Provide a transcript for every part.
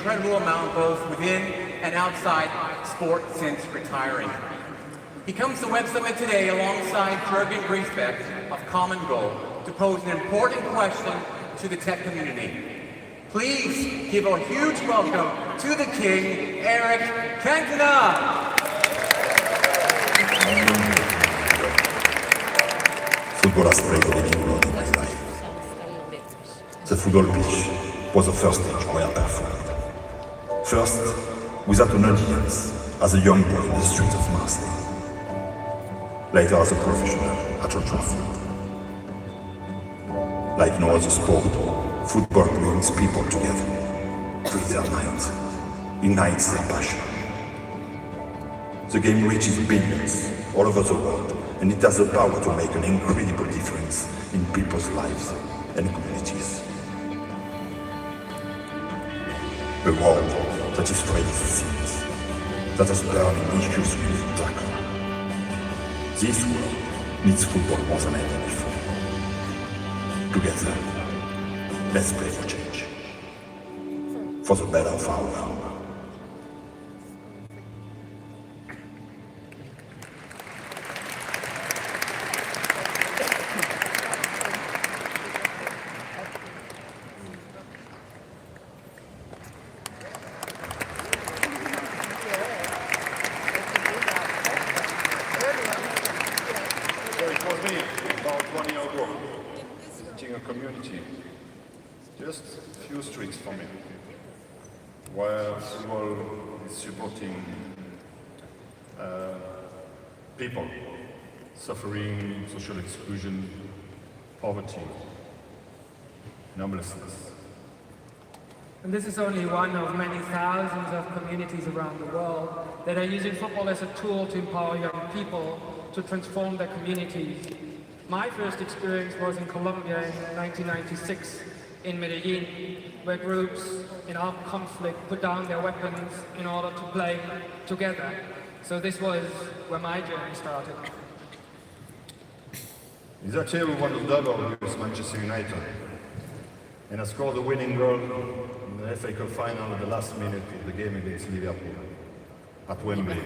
incredible amount both within and outside sport since retiring. He comes to WebSummit today alongside Jürgen Griesbeck of Common Goal to pose an important question to the tech community. Please give a huge welcome to the king, Eric Cantona. Football has played a leading role in my life. The football pitch was the first stage where I performed. First, without an audience, as a young boy in the streets of Marseille. Later as a professional at Old Trafford. Like no other sport, football brings people together, frees their minds, ignites their passion. The game reaches billions all over the world, and it has the power to make an incredible difference in people's lives and communities. A world that is ready for sins, that has burning issues we need to tackle. This world needs football more than ever before. Together, let's play for change. For the better of our world. It was me, about 1 year ago, teaching a community, just a few streets from me, where football is supporting people suffering social exclusion, poverty, and homelessness. And this is only one of many thousands of communities around the world that are using football as a tool to empower young people to transform their communities. My first experience was in Colombia in 1996 in Medellin, where groups in armed conflict put down their weapons in order to play together. So this was where my journey started. In that year we won the double against Manchester United, and I scored the winning goal in the FA Cup final at the last minute of the game against Liverpool at Wembley,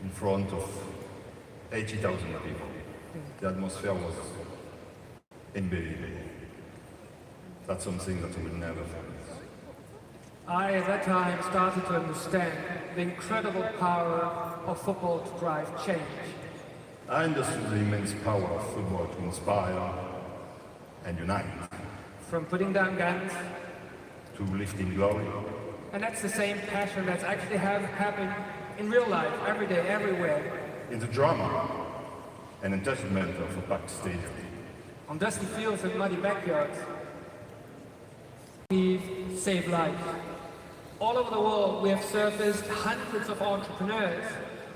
in front of 80,000 people. The atmosphere was unbelievable. That's something that we will never forget. I, at that time, started to understand the incredible power of football to drive change. I understood the immense power of football to inspire and unite. From putting down guns, to lifting glory. and that's the same passion that's actually happening in real life, every day, everywhere. In the drama and entertainment of a packed stadium. On dusty fields and muddy backyards, we save lives. All over the world, we have surfaced hundreds of entrepreneurs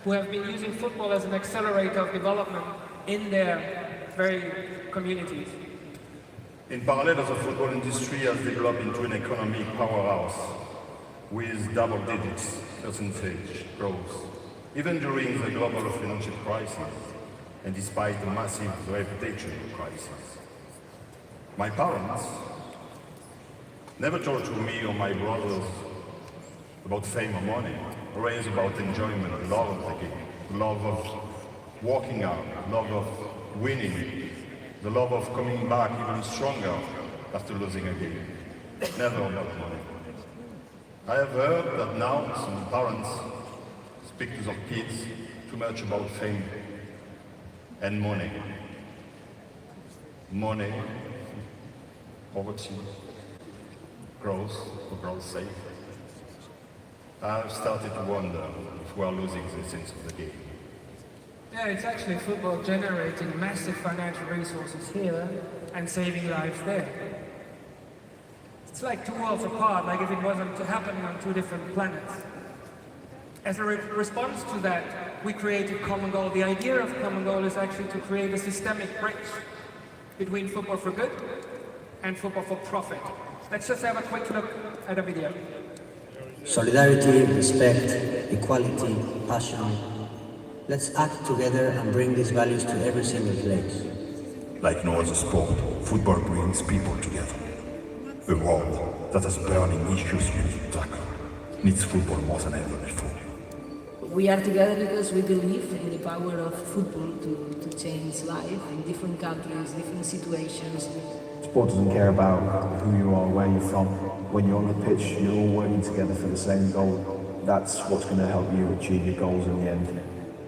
who have been using football as an accelerator of development in their very communities. In parallel, the football industry has developed into an economic powerhouse with double-digit percentage growth, even during the global financial crisis and despite the massive reputation crisis. My parents never told to me or my brothers about fame or money, raised about enjoyment, love of the game, love of working out, love of winning, the love of coming back even stronger after losing a game. Never about money. I have heard that now some parents speak to their kids too much about fame and money. Money, poverty, growth for growth's sake. I've started to wonder if we are losing the sense of the game. Yeah, it's actually football generating massive financial resources here and saving lives there. It's like two worlds apart, like if it wasn't happening on two different planets. As a response to that, we created Common Goal. The idea of Common Goal is actually to create a systemic bridge between football for good and football for profit. Let's just have a quick look at a video. Solidarity, respect, equality, passion. Let's act together and bring these values to every single place. Like no other sport, football brings people together. A world that has burning issues we need to tackle. needs football more than ever before. We are together because we believe in the power of football to change life in different countries, different situations. Sport doesn't care about who you are, where you're from. When you're on the pitch, you're all working together for the same goal. That's what's going to help you achieve your goals in the end.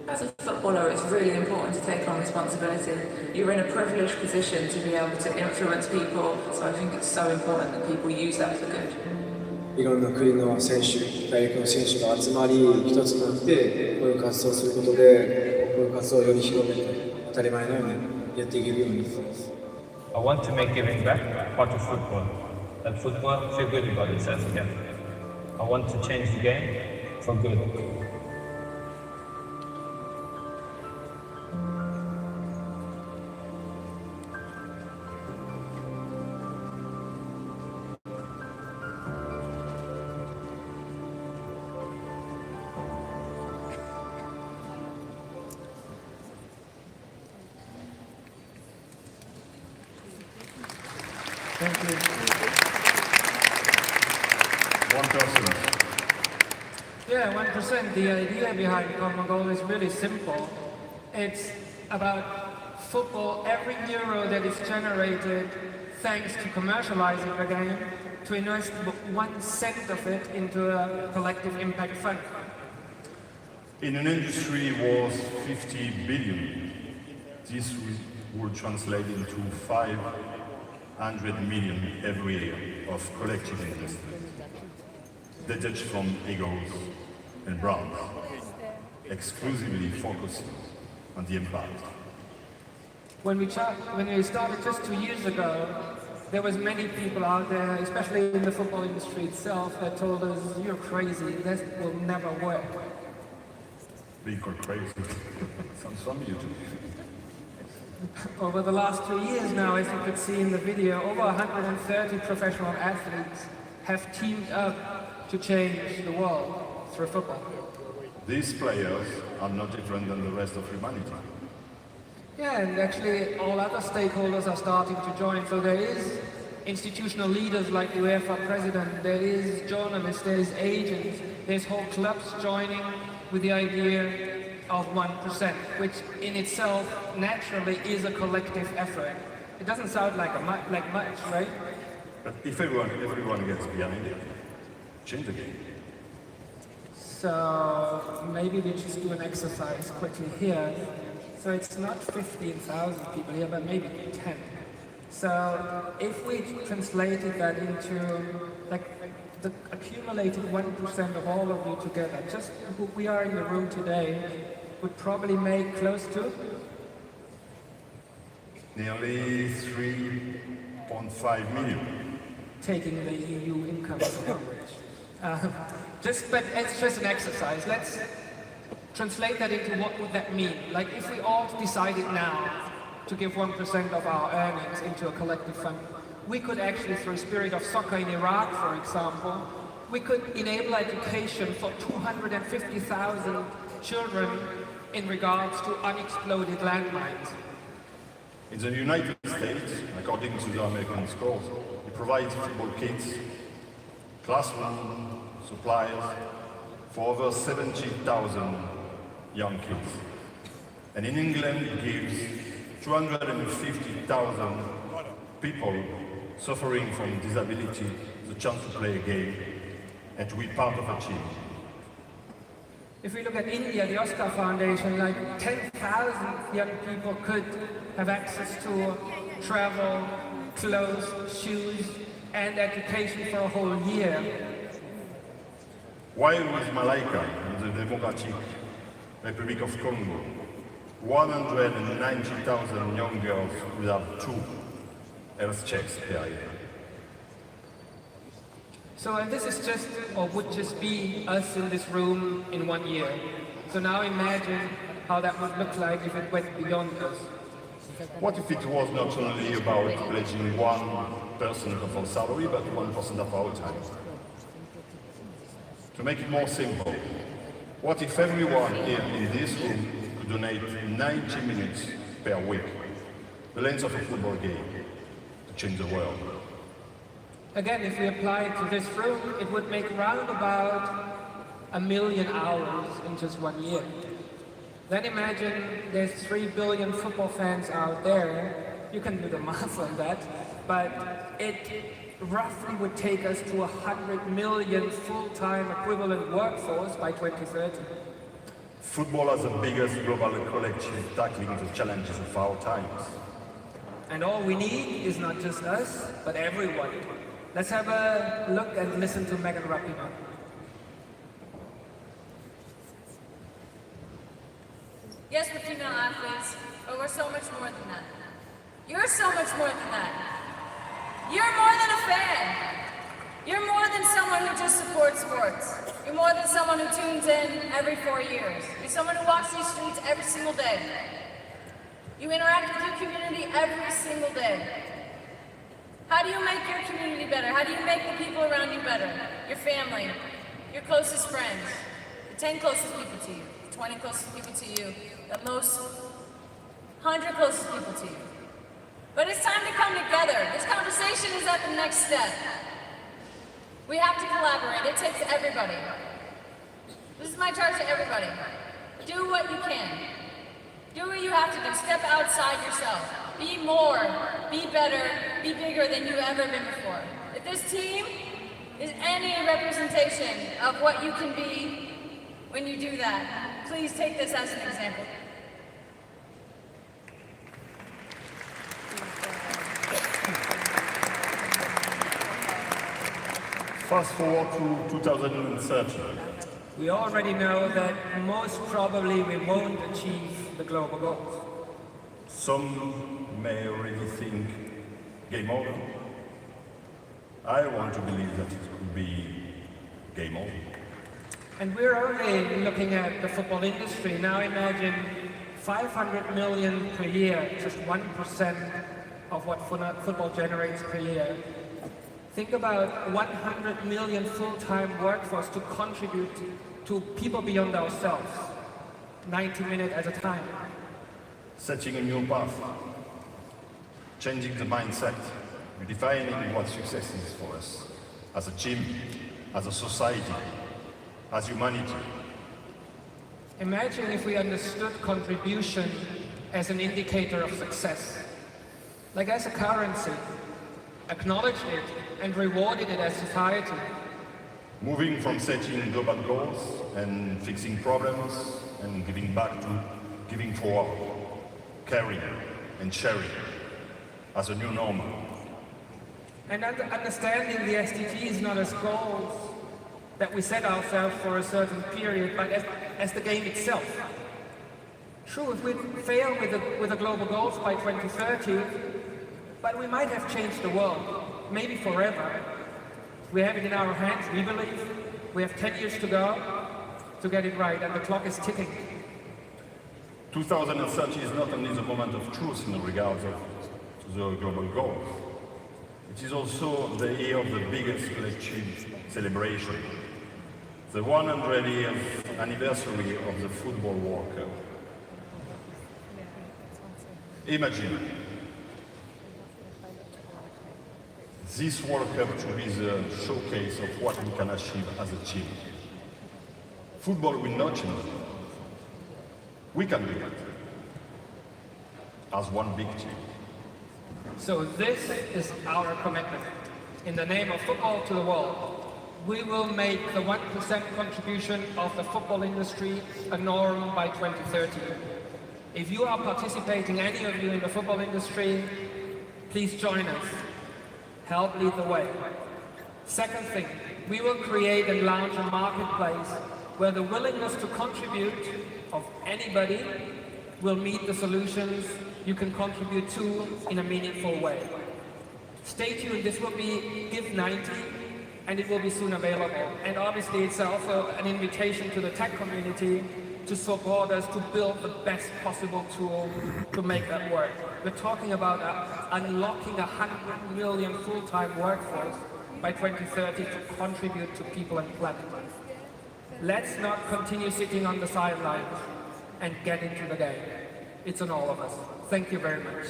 As a footballer, it's really important to take on responsibility. You're in a privileged position to be able to influence people, so I think it's so important that people use that for good. いろんな国の選手、大学の選手が集まり、一つになってこういう活動をすることで、こういう活動をより広めて、当たり前のようにやっていけるようにします。I want to make giving back part of football. Let football feel good about itself again. I want to change the game for good. Thank you. 1%. Yeah, 1%. The idea behind Common Goal is really simple. It's about football, every euro that is generated thanks to commercializing the game, to invest 1 cent of it into a collective impact fund. In an industry worth 50 billion, this would translate into 500 million every year of collective investment, detached from egos and brands, exclusively focusing on the impact. When we started just 2 years ago, there was many people out there, especially in the football industry itself, that told us, "You're crazy, this will never work." Being called crazy. Sounds familiar to me. Over the last 2 years now, as you could see in the video, over 130 professional athletes have teamed up to change the world through football. These players are not different than the rest of humanity. Yeah, and actually all other stakeholders are starting to join. So there is institutional leaders like the UEFA president, there is journalists, there is agents, there's whole clubs joining with the idea of 1%, which in itself naturally is a collective effort. It doesn't sound like much, right? But if everyone gets behind it, change the game. So maybe we just do an exercise quickly here. So it's not 15,000 people here, but maybe 10. So if we translated that into like the accumulated 1% of all of you together, just who we are in the room today, would probably make close to Nearly 3.5 million. taking the EU income average. But it's just an exercise. Let's translate that into what would that mean. Like if we all decided now to give 1% of our earnings into a collective fund, we could actually, through Spirit of Soccer in Iraq, for example, we could enable education for 250,000 children in regards to unexploded landmines. In the United States, according to the American scores, it provides football kits, classroom supplies for over 70,000 young kids. And in England, it gives 250,000 people suffering from disability the chance to play a game and to be part of a team. If we look at India, the Oscar Foundation, like 10,000 young people could have access to travel, clothes, shoes, and education for a whole year. While with Malaika in the Democratic Republic of Congo, 190,000 young girls will have 2 health checks per year. So, and this is just, or would just be us in this room in 1 year. So now imagine how that would look like if it went beyond us. What if it was not only about pledging 1% of our salary, but 1% of our time? To make it more simple, what if everyone here in this room could donate 90 minutes per week, the length of a football game, to change the world? Again, if we apply it to this room, it would make round about 1 million hours in just 1 year. Then imagine there's 3 billion football fans out there. You can do the math on that, but it roughly would take us to 100 million full-time equivalent workforce by 2030. Football as the biggest global collective tackling the challenges of our times. And all we need is not just us, but everyone. Let's have a look and listen to Megan Rapinoe. Yes, we're female athletes, but we're so much more than that. You're so much more than that. You're more than a fan. You're more than someone who just supports sports. You're more than someone who tunes in every 4 years. You're someone who walks these streets every single day. You interact with your community every single day. How do you make your community better? How do you make the people around you better? Your family, your closest friends, the 10 closest people to you, the 20 closest people to you, the most 100 closest people to you. But it's time to come together. This conversation is at the next step. We have to collaborate. It takes everybody. This is my charge to everybody. Do what you can. Do what you have to do. Step outside yourself. Be more, be better, be bigger than you've ever been before. If this team is any representation of what you can be when you do that, please take this as an example. Fast forward to 2030. We already know that most probably we won't achieve the global goals. Some may already think game over. I want to believe that it could be game over. And we're only looking at the football industry. Now imagine 500 million per year, just 1% of what football generates per year. Think about 100 million full-time workforce to contribute to people beyond ourselves, 90 minutes at a time. Setting a new path, changing the mindset, redefining what success is for us, as a team, as a society, as humanity. Imagine if we understood contribution as an indicator of success, like as a currency, acknowledged it and rewarded it as society. Moving from setting global goals and fixing problems and giving back to giving forward, caring and sharing as a new normal. And understanding the SDGs not as goals that we set ourselves for a certain period, but as the game itself. True, if we fail with the global goals by 2030, but we might have changed the world, maybe forever. We have it in our hands, we believe. We have 10 years to go to get it right, and the clock is ticking. 2030 is not only the moment of truth in regards to the global goals. It is also the year of the biggest collective celebration, the 100th anniversary of the Football World Cup. Imagine this World Cup to be the showcase of what we can achieve as a team. Football will not change. We can do it as one big team. So this is our commitment. In the name of football to the world, we will make the 1% contribution of the football industry a norm by 2030. If you are participating, any of you in the football industry, please join us. Help lead the way. Second thing, we will create and launch a marketplace where the willingness to contribute of anybody will meet the solutions you can contribute to in a meaningful way. Stay tuned, this will be Give 90 and it will be soon available. And obviously it's also an invitation to the tech community to support us to build the best possible tool to make that work. We're talking about unlocking 100 million full-time workforce by 2030 to contribute to people and planet. Let's not continue sitting on the sidelines and get into the game. It's on all of us. Thank you very much.